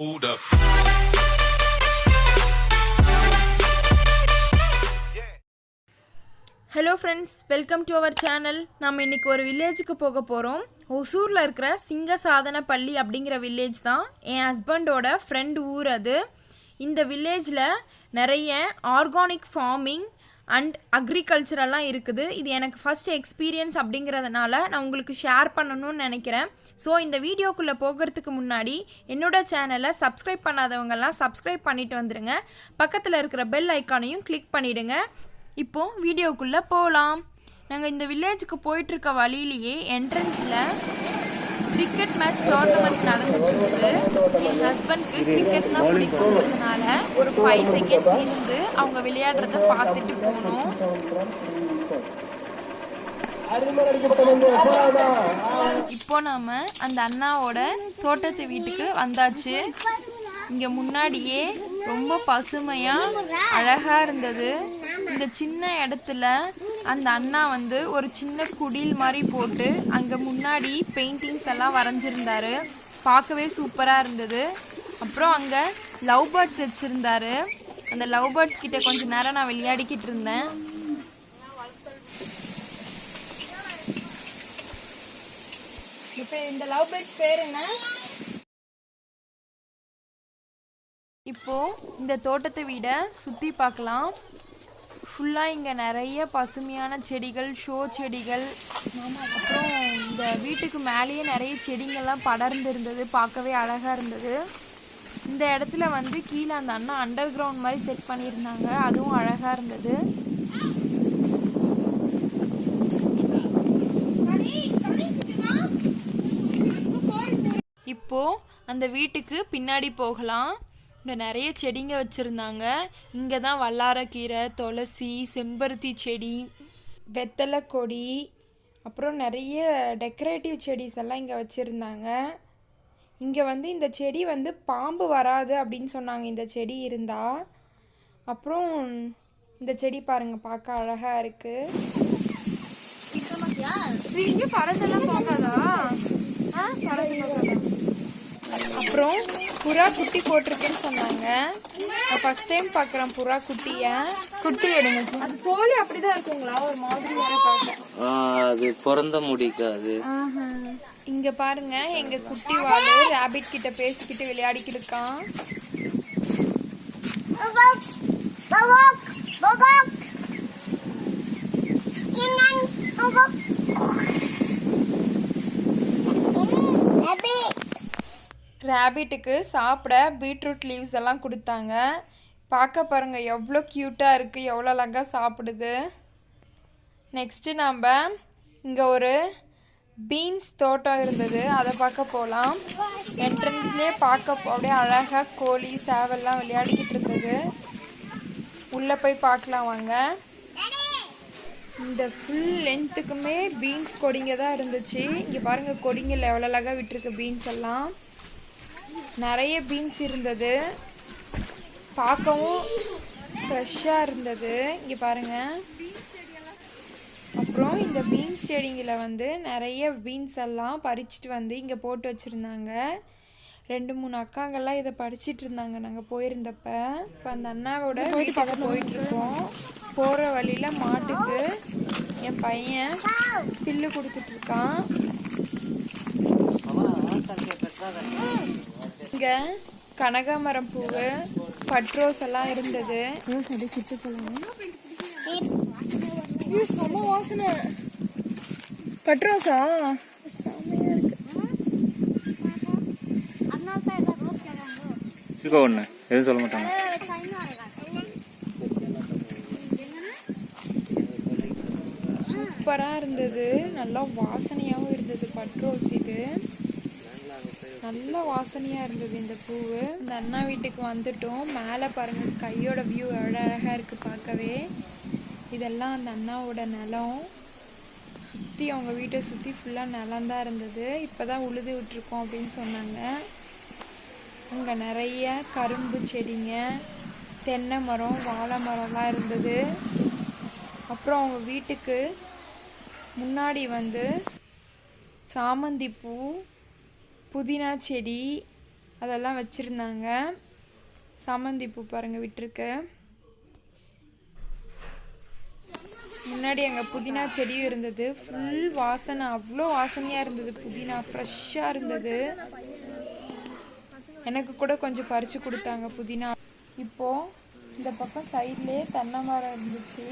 Hold up. Hello friends, welcome to our channel. நம்ம இன்றைக்கி ஒரு வில்லேஜுக்கு போக போகிறோம். ஒசூரில் இருக்கிற சிங்க சாதன பள்ளி அப்படிங்கிற வில்லேஜ் தான் என் ஹஸ்பண்டோட ஃப்ரெண்ட் ஊர். அது இந்த வில்லேஜில் நிறைய ஆர்கானிக் ஃபார்மிங் அண்ட் அக்ரிகல்ச்சரெல்லாம் இருக்குது. இது எனக்கு ஃபஸ்ட் எக்ஸ்பீரியன்ஸ் அப்படிங்கிறதுனால நான் உங்களுக்கு ஷேர் பண்ணணும்னு நினைக்கிறேன். ஸோ இந்த வீடியோக்குள்ளே போகிறதுக்கு முன்னாடி என்னோடய சேனலை சப்ஸ்கிரைப் பண்ணாதவங்கெல்லாம் சப்ஸ்கிரைப் பண்ணிட்டு வந்துடுங்க. பக்கத்தில் இருக்கிற பெல் ஐக்கானையும் கிளிக் பண்ணிவிடுங்க. இப்போது வீடியோக்குள்ளே போகலாம். நாங்கள் இந்த வில்லேஜுக்கு போயிட்டுருக்க வழியிலேயே என்ட்ரன்ஸில் கிரிக்கெட் மேட்ச் டோர்னமெண்ட் நடந்துட்டுருக்குது. என் ஹஸ்பண்ட்க்கு கிரிக்கெட்னா பிடிக்கிறதுனால ஒரு 5 செகண்ட்ஸ் இருந்து அவங்க விளையாடுறத பார்த்துட்டு போனோம். இப்போ நாம் அந்த அண்ணாவோட தோட்டத்து வீட்டுக்கு வந்தாச்சு. இங்கே முன்னாடியே ரொம்ப பசுமையாக அழகாக இருந்தது. இந்த சின்ன இடத்துல அந்த அண்ணா ஒரு சின்ன குடில் மாதிரி போட்டு அங்கே முன்னாடி பெயிண்டிங்ஸ் எல்லாம் வரைஞ்சிருந்தாரு. பார்க்கவே சூப்பராக இருந்தது. அப்புறம் அங்கே லவ் பேர்ட்ஸ் வச்சுருந்தாரு. அந்த லவ் பேர்ட்ஸ் கிட்ட கொஞ்ச நேரம் நான் விளையாடிக்கிட்டு இருந்தேன். இப்போ இந்த லவ் பேர்ட்ஸ் பேர் என்ன? இப்போது இந்த தோட்டத்தை வீட சுற்றி பார்க்கலாம். ஃபுல்லாக இங்கே நிறைய பசுமையான செடிகள், ஷோ செடிகள், அப்புறம் இந்த வீட்டுக்கு மேலேயே நிறைய செடிங்கள்லாம் படர்ந்து இருந்தது. பார்க்கவே அழகாக இருந்தது. இந்த இடத்துல கீழே அந்த அண்ணா அண்டர் கிரவுண்ட் மாதிரி செட் பண்ணியிருந்தாங்க. அதுவும் அழகாக இருந்தது. இப்போது அந்த வீட்டுக்கு பின்னாடி போகலாம். இங்கே நிறைய செடிங்க வச்சுருந்தாங்க. இங்கே தான் வல்லாரக்கீரை, துளசி, செம்பருத்தி செடி, வெத்தலை கொடி, அப்புறம் நிறைய டெக்கரேட்டிவ் செடிஸ் எல்லாம் இங்கே வச்சுருந்தாங்க. இங்கே இந்த செடி பாம்பு வராது அப்படின்னு சொன்னாங்க இந்த செடி இருந்தால். அப்புறம் இந்த செடி பாருங்கள், பார்க்க அழகாக இருக்குது. இங்கே பறந்தெல்லாம் போகாதா? பறந்து போகாதா? அப்புறம் புறா குட்டி போட்டிருக்குன்னு சொன்னாங்க. நான் ஃபர்ஸ்ட் டைம் பார்க்குறேன் புறா குட்டியை. குட்டி எடுங்க. அது கோழி அப்படிதான் இருக்குங்களா? ஒரு மாதிரி அது பிறந்த முடிக்காது. இங்க பாருங்க, எங்க குட்டி வாழு ராபிட் கிட்ட பேசிக்கிட்டு விளையாடிக்கிட்டு இருக்கான். ரேபிட்டுக்கு சாப்பிட பீட்ரூட் லீவ்ஸ் எல்லாம் கொடுத்தாங்க. பார்க்க பாருங்கள் எவ்வளோ க்யூட்டாக இருக்குது, எவ்வளோ அழகாக சாப்பிடுது. நெக்ஸ்ட்டு நம்ம இங்கே ஒரு பீன்ஸ் தோட்டம் இருந்தது, அதை பார்க்க போகலாம். என்ட்ரன்ஸ்லேயே பார்க்க அப்படியே அழகாக கோழி, சேவல்லாம் விளையாடிக்கிட்டு இருந்தது. உள்ளே போய் பார்க்கலாம் வாங்க. இந்த ஃபுல் லென்த்துக்குமே பீன்ஸ் கொடிங்க தான் இருந்துச்சு. இங்கே பாருங்கள் கொடிங்கள் எவ்வளோ அழகாக விட்டுருக்கு. பீன்ஸ் எல்லாம் நிறைய பீன்ஸ் இருந்தது. பார்க்கவும் ஃப்ரெஷ்ஷாக இருந்தது. இங்கே பாருங்கள். அப்புறம் இந்த பீன்ஸ் செடிங்களை நிறைய பீன்ஸ் எல்லாம் பறிச்சுட்டு இங்கே போட்டு வச்சுருந்தாங்க. 2-3 அக்காங்கெல்லாம் இதை பறிச்சிட்டு இருந்தாங்க நாங்கள் போயிருந்தப்ப. இப்போ அந்த அண்ணாவோட வீட்டுக்கு போயிட்டுருக்கோம். போகிற வழியில் மாட்டுக்கு என் பையன் புல்லு கொடுத்துட்ருக்கான். இங்கே கனகாமரம் பூவு, பட்ரோஸ் எல்லாம் இருந்தது. செம்ம வாசனை. பட்ரோஸா? செம்மையா இருக்கு. ஒன்று எதுவும் சொல்ல மாட்டாங்க. சூப்பராக இருந்தது. நல்லா வாசனையாகவும் இருந்தது. பட்ரோஸ் இது நல்ல வாசனையாக இருந்தது இந்த பூவு. இந்த அண்ணா வீட்டுக்கு வந்துட்டோம். மேலே பாருங்கள், ஸ்கையோட வியூ எவ்வளோ அழகாக இருக்குது பார்க்கவே. இதெல்லாம் அந்த அண்ணாவோட நிலம். சுற்றி அவங்க வீட்டை சுற்றி ஃபுல்லாக நிலம்தான் இருந்தது. இப்போ தான் உழுது விட்டுருக்கோம் அப்படின்னு சொன்னாங்க. அங்கே நிறைய கரும்பு செடிங்க, தென்னை மரம், வாழை மரம்லாம் இருந்தது. அப்புறம் அவங்க வீட்டுக்கு முன்னாடி சாமந்தி பூ, புதினா செடி, அதெல்லாம் வச்சுருந்தாங்க. சாமந்தி பூ பாருங்கள் விட்டுருக்கு. முன்னாடி அங்கே புதினா செடியும் இருந்தது. ஃபுல் வாசனை, அவ்வளோ வாசனையாக இருந்தது. புதினா ஃப்ரெஷ்ஷாக இருந்தது. எனக்கு கூட கொஞ்சம் பறித்து கொடுத்தாங்க புதினா. இப்போது இந்த பக்கம் சைட்லேயே தென்னை மரம் இருந்துச்சு.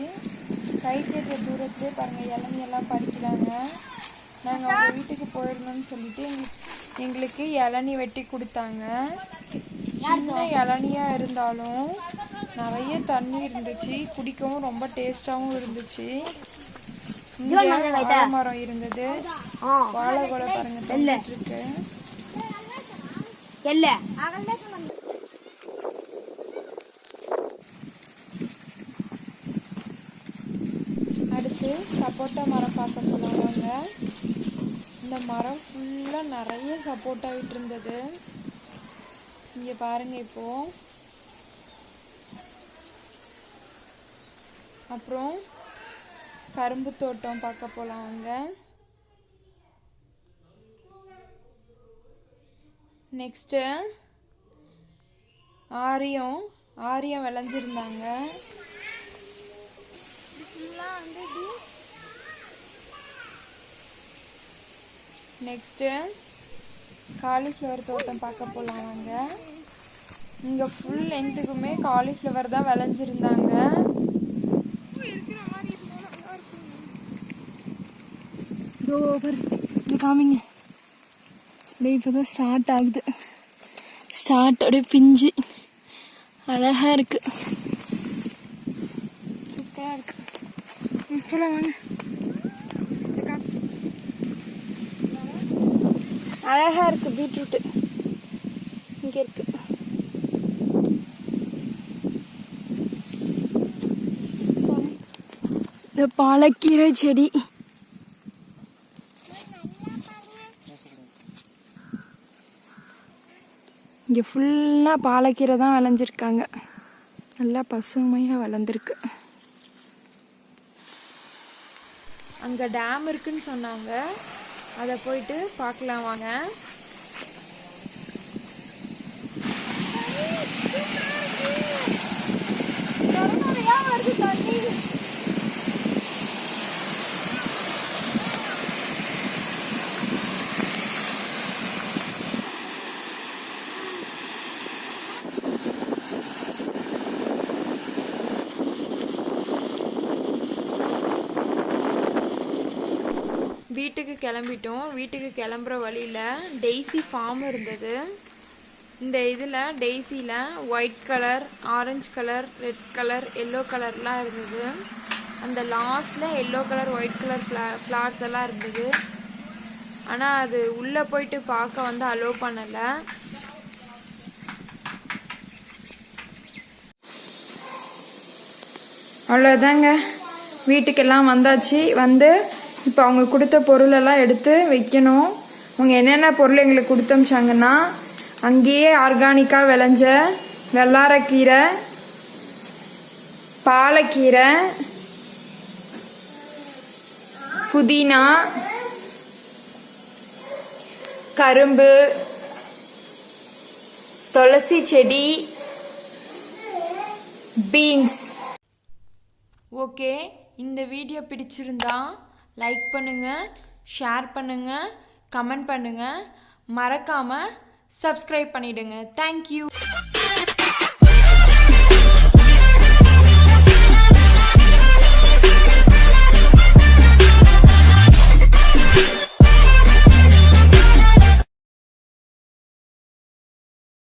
கை கேட்ட தூரத்துலேயே பாருங்கள் இளநியெல்லாம் பறிக்கிறாங்க. நாங்கள் அவங்க வீட்டுக்கு போயிருந்தோம்னு சொல்லிட்டு எங்களுக்கு இளநி வெட்டி கொடுத்தாங்க. சின்ன இளநியாக இருந்தாலும் நிறைய தண்ணி இருந்துச்சு. குடிக்கவும் ரொம்ப டேஸ்டாகவும் இருந்துச்சு. இங்கே வாழை மரம் இருந்தது. வாழை கூட பாருங்க தள்ளிட்டு இருக்கு. அடுத்து சப்போட்டா மரம் பார்க்க போலாம் வாங்க. இந்த மரம் ஃபுல்லாக நிறைய சப்போட்டா விட்டு இருந்தது. இங்கே பாருங்க இப்போ. அப்புறம் கரும்பு தோட்டம் பார்க்க போலாம் வாங்க. நெக்ஸ்ட்டு ஆரியம் விளைஞ்சிருந்தாங்க. நெக்ஸ்ட்டு காலிஃப்ளவர் தோட்டம் பார்க்க போகலாம் வாங்க. இங்கே ஃபுல் லென்த்துக்குமே காலிஃப்ளவர் தான் விளைஞ்சிருந்தாங்க. காமிங்க. அப்படியே இப்போ தான் ஸ்டார்ட் ஆகுது. அப்படியே பிஞ்சு அழகா இருக்கு. சூப்பராக இருக்கு. இப்போலாம் வாங்க. அழகா இருக்கு. பீட்ரூட்டு இங்கே இருக்கு. இந்த பாலக்கீரை செடி இங்கே ஃபுல்லாக பாலக்கீரை தான் விளைஞ்சிருக்காங்க. நல்லா பசுமையாக வளர்ந்துருக்கு. அங்கே டேம் இருக்குன்னு சொன்னாங்க. அதை போயிட்டு பார்க்கலாம் வாங்க. வீட்டுக்கு கிளம்பிட்டோம். வீட்டுக்கு கிளம்புற வழியில் டெய்ஸி ஃபார்ம் இருந்தது. இந்த இதில் டெய்ஸியில் white colour, orange colour, red colour, yellow கலர்லாம் இருந்தது. அந்த லாஸ்ட்டில் yellow colour, white colour flowers எல்லாம் இருந்தது. ஆனால் அது உள்ளே போயிட்டு பார்க்க வந்து அலோவ் பண்ணலை. அவ்வளோதாங்க, வீட்டுக்கெல்லாம் வந்தாச்சு. வந்து இப்போ அவங்க கொடுத்த பொருளெல்லாம் எடுத்து வைக்கணும். அவங்க என்னென்ன பொருள் எங்களுக்கு கொடுத்தமிச்சாங்கன்னா, அங்கேயே ஆர்கானிக்காக விளைஞ்ச வெள்ளாரக்கீரை, பாலக்கீரை, புதினா, கரும்பு, துளசி செடி, பீன்ஸ். ஓகே, இந்த வீடியோ பிடிச்சிருந்தா லைக் பண்ணுங்கள், ஷேர் பண்ணுங்கள், கமெண்ட் பண்ணுங்கள், மறக்காமல் சப்ஸ்கிரைப் பண்ணிவிடுங்க. தேங்க்யூ.